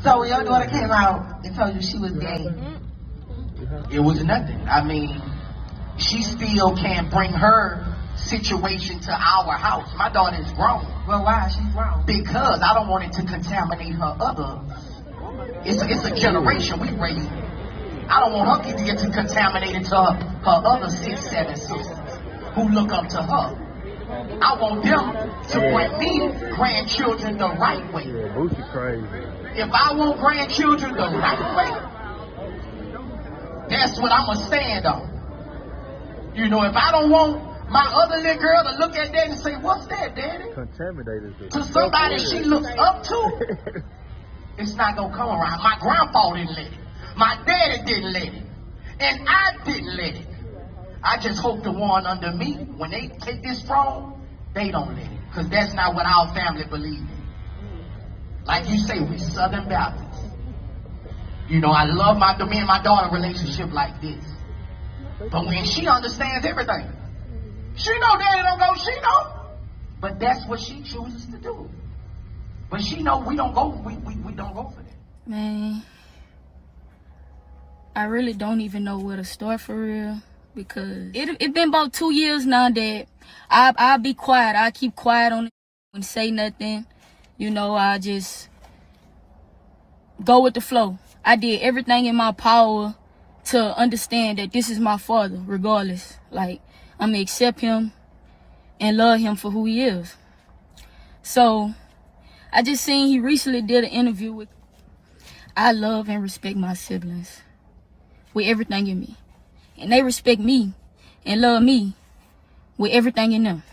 So when your daughter came out and told you she was gay, it was nothing. I mean, she still can't bring her situation to our house. My daughter is grown. Well, why? She's grown. Because I don't want it to contaminate her other. It's a generation we raised. I don't want her to get contaminated to her other 6, 7 sisters who look up to her. I want them to bring me grandchildren the right way. Boosie crazy. If I want grandchildren the right way, that's what I'm going to stand on. You know, if I don't want my other little girl to look at that and say, what's that, Daddy? Contaminated. To somebody she looks up to, it's not going to come around. My grandpa didn't let it. My daddy didn't let it. And I didn't let it. I just hope the one under me, when they take this throne, they don't let it. Because that's not what our family believes in. Like you say, we Southern Baptists. You know, I love me and my daughter relationship like this. But when she understands everything, she know Daddy don't go, she know. But that's what she chooses to do. But she know we don't go, we don't go for that. Man, I really don't even know where to start for real. Because it been about 2 years now that I'll be quiet. I keep quiet on it and say nothing. You know, I just go with the flow. I did everything in my power to understand that this is my father, regardless. Like, I'm going to accept him and love him for who he is. So, I just seen he recently did an interview with... I love and respect my siblings with everything in me. And they respect me and love me with everything in them.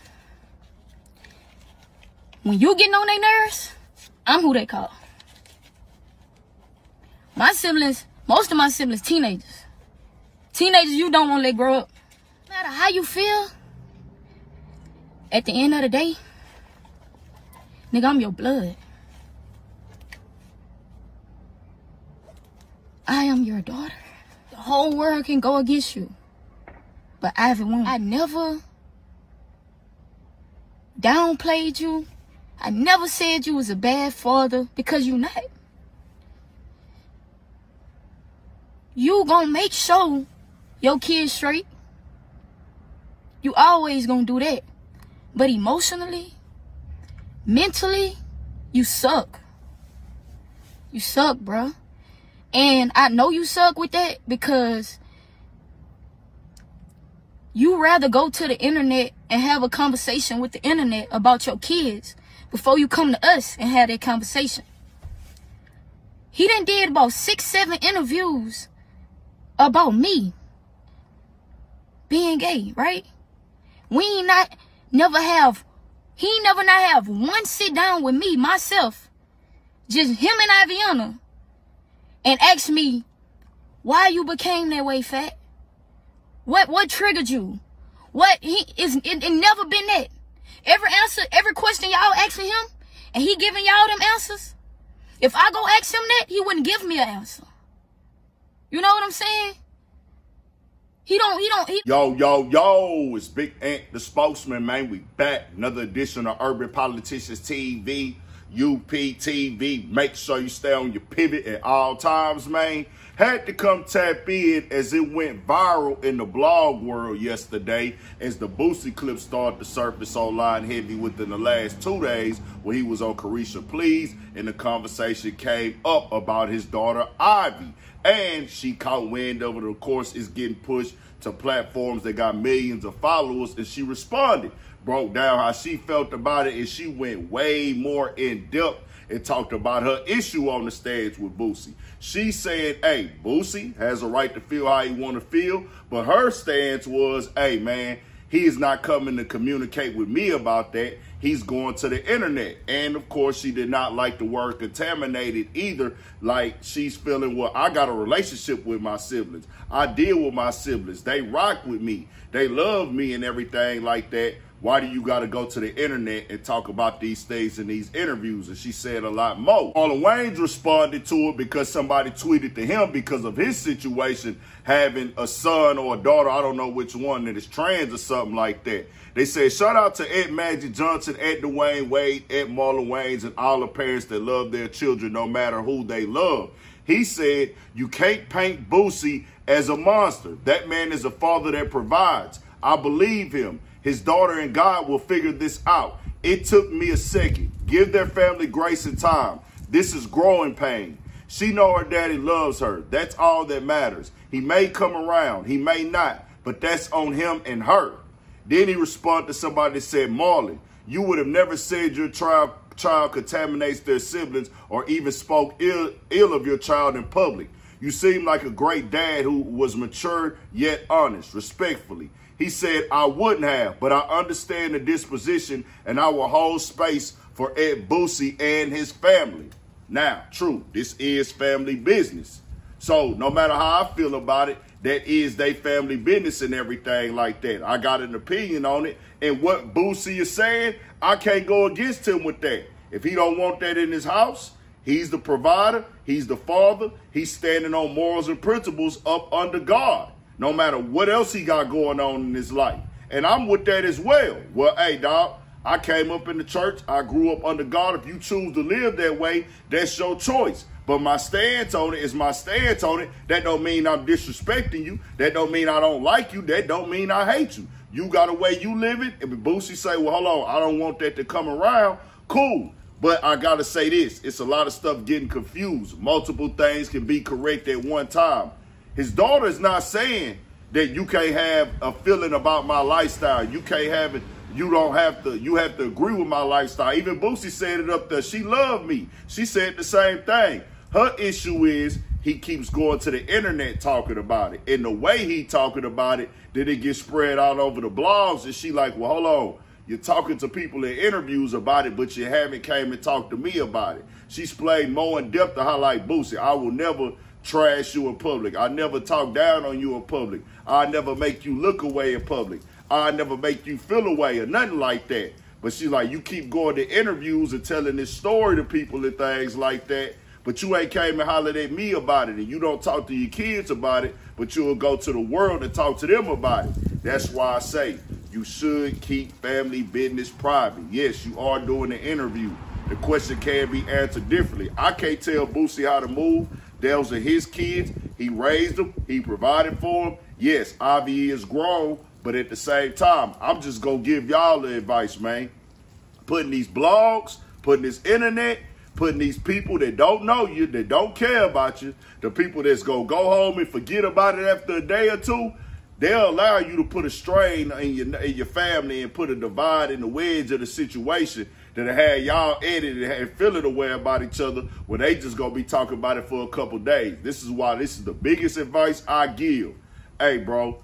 When you getting on their nerves, I'm who they call. My siblings, most of my siblings, teenagers. Teenagers you don't want to let grow up. No matter how you feel, at the end of the day, nigga, I'm your blood. I am your daughter. The whole world can go against you, but Ivy won't. I never downplayed you. I never said you was a bad father, because you not. You gonna make sure your kids straight. You always gonna do that. But emotionally, mentally, you suck. You suck, bruh. And I know you suck with that because you rather go to the internet and have a conversation with the internet about your kids before you come to us and have that conversation. He done did about 6, 7 interviews about me being gay, right? He never not have one sit down with me, myself, just him and Aviana, and ask me why you became that way, Fat. What triggered you? It never been that. Every question y'all asking him, and he giving y'all them answers. If I go ask him that, he wouldn't give me an answer. You know what I'm saying? Yo, it's Big Ant, the spokesman, man. We back. Another edition of Urban Politicians TV, UPTV. Make sure you stay on your pivot at all times, man. Had to come tap in as it went viral in the blog world yesterday as the Boosie clip started to surface online heavy within the last 2 days where he was on Caresha Please, and the conversation came up about his daughter Ivy. And she caught wind of it, of course, is getting pushed to platforms that got millions of followers, and she responded, broke down how she felt about it, and she went way more in depth and talked about her issue on the stage with Boosie. She said, hey, Boosie has a right to feel how he want to feel, but her stance was, hey, man, he is not coming to communicate with me about that. He's going to the internet. And, of course, she did not like the word contaminated either. Like, she's feeling, well, I got a relationship with my siblings. I deal with my siblings. They rock with me. They love me and everything like that. Why do you got to go to the internet and talk about these things in these interviews? And she said a lot more. Marlon Wayans responded to it because somebody tweeted to him because of his situation, having a son or a daughter, I don't know which one, that is trans or something like that. They said, shout out to Ed Magic Johnson, Ed Dwayne Wade, Ed Marlon Wayans, and all the parents that love their children no matter who they love. He said, you can't paint Boosie as a monster. That man is a father that provides. I believe him. His daughter and God will figure this out. It took me a second. Give their family grace and time. This is growing pain. She know her daddy loves her. That's all that matters. He may come around. He may not. But that's on him and her. Then he responded to somebody that said, Marlon, you would have never said your child contaminates their siblings or even spoke ill of your child in public. You seem like a great dad who was mature yet honest, respectfully. He said, I wouldn't have, but I understand the disposition and I will hold space for Ed Boosie and his family. Now, true, this is family business. So no matter how I feel about it, that is their family business and everything like that. I got an opinion on it. And what Boosie is saying, I can't go against him with that. If he don't want that in his house, he's the provider, he's the father, he's standing on morals and principles up under God, no matter what else he got going on in his life. And I'm with that as well. Well, hey, dog, I came up in the church. I grew up under God. If you choose to live that way, that's your choice. But my stance on it is my stance on it. That don't mean I'm disrespecting you. That don't mean I don't like you. That don't mean I hate you. You got a way you live it. If Boosie say, well, hold on, I don't want that to come around, cool. But I got to say this. It's a lot of stuff getting confused. Multiple things can be correct at one time. His daughter is not saying that you can't have a feeling about my lifestyle. You can't have it. You have to agree with my lifestyle. Even Boosie said it up there. She loved me. She said the same thing. Her issue is he keeps going to the internet talking about it. And the way he talking about it, then it gets spread out over the blogs. And she like, well, hold on. You're talking to people in interviews about it, but you haven't came and talked to me about it. She's played more in depth to her like, Boosie, I will never trash you in public. I never talk down on you in public. I never make you look away in public. I never make you feel away or nothing like that. But she's like, you keep going to interviews and telling this story to people and things like that, but you ain't came and hollered at me about it, and you don't talk to your kids about it, but you'll go to the world and talk to them about it. That's why I say you should keep family business private. Yes, you are doing the interview. The question can be answered differently. I can't tell Boosie how to move. Those are his kids. He raised them. He provided for them. Yes, Ivy is grown, but at the same time, I'm just going to give y'all the advice, man. Putting these blogs, putting this internet, putting these people that don't know you, that don't care about you, the people that's going to go home and forget about it after a day or two, they'll allow you to put a strain in your family and put a divide in the wedge of the situation that'll have y'all edited and feeling away about each other when they just going to be talking about it for a couple days. This is why this is the biggest advice I give. Hey, bro,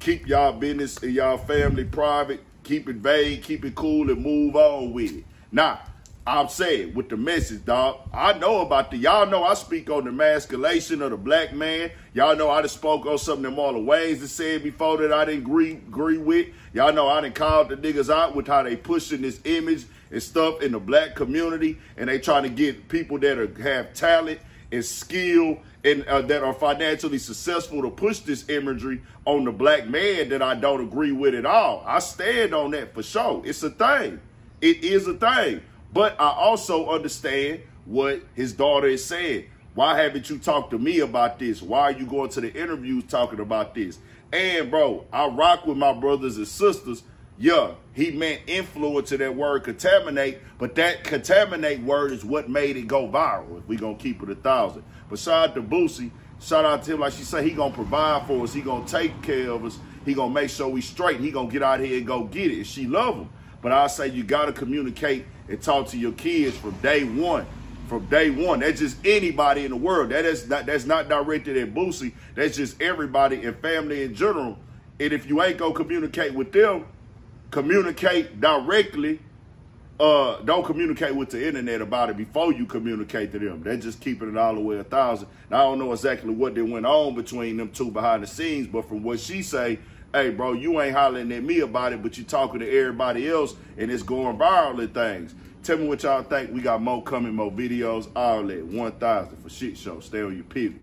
keep y'all business and y'all family private. Keep it vague, keep it cool, and move on with it. Now, I'm saying with the message, dog, I know about y'all know I speak on the emasculation of the black man. Y'all know I done spoke on something that Marlon Wayans has said before that I didn't agree with. Y'all know I done called the niggas out with how they pushing this image and stuff in the black community, and they trying to get people that have talent and skill and that are financially successful to push this imagery on the black man that I don't agree with at all. I stand on that for sure. It's a thing. It is a thing. But I also understand what his daughter is saying. Why haven't you talked to me about this? Why are you going to the interviews talking about this? And, bro, I rock with my brothers and sisters. Yeah, he meant influence in that word contaminate, but that contaminate word is what made it go viral, if we going to keep it 1,000. But shout out to Boosie. Shout out to him. Like she said, he going to provide for us. He going to take care of us. He going to make sure we straight. He going to get out here and go get it. And she love him. But I say you got to communicate and talk to your kids from day one. From day one. That's just anybody in the world. That's not directed at Boosie. That's just everybody and family in general. And if you ain't going to communicate with them, communicate directly. Don't communicate with the internet about it before you communicate to them. They're just keeping it all the way 1,000. Now, I don't know exactly what they went on between them two behind the scenes, but from what she say, hey, bro, you ain't hollering at me about it, but you talking to everybody else, and it's going viral and things. Tell me what y'all think. We got more coming, more videos, all that. 1,000 for shit show. Stay on your pivot.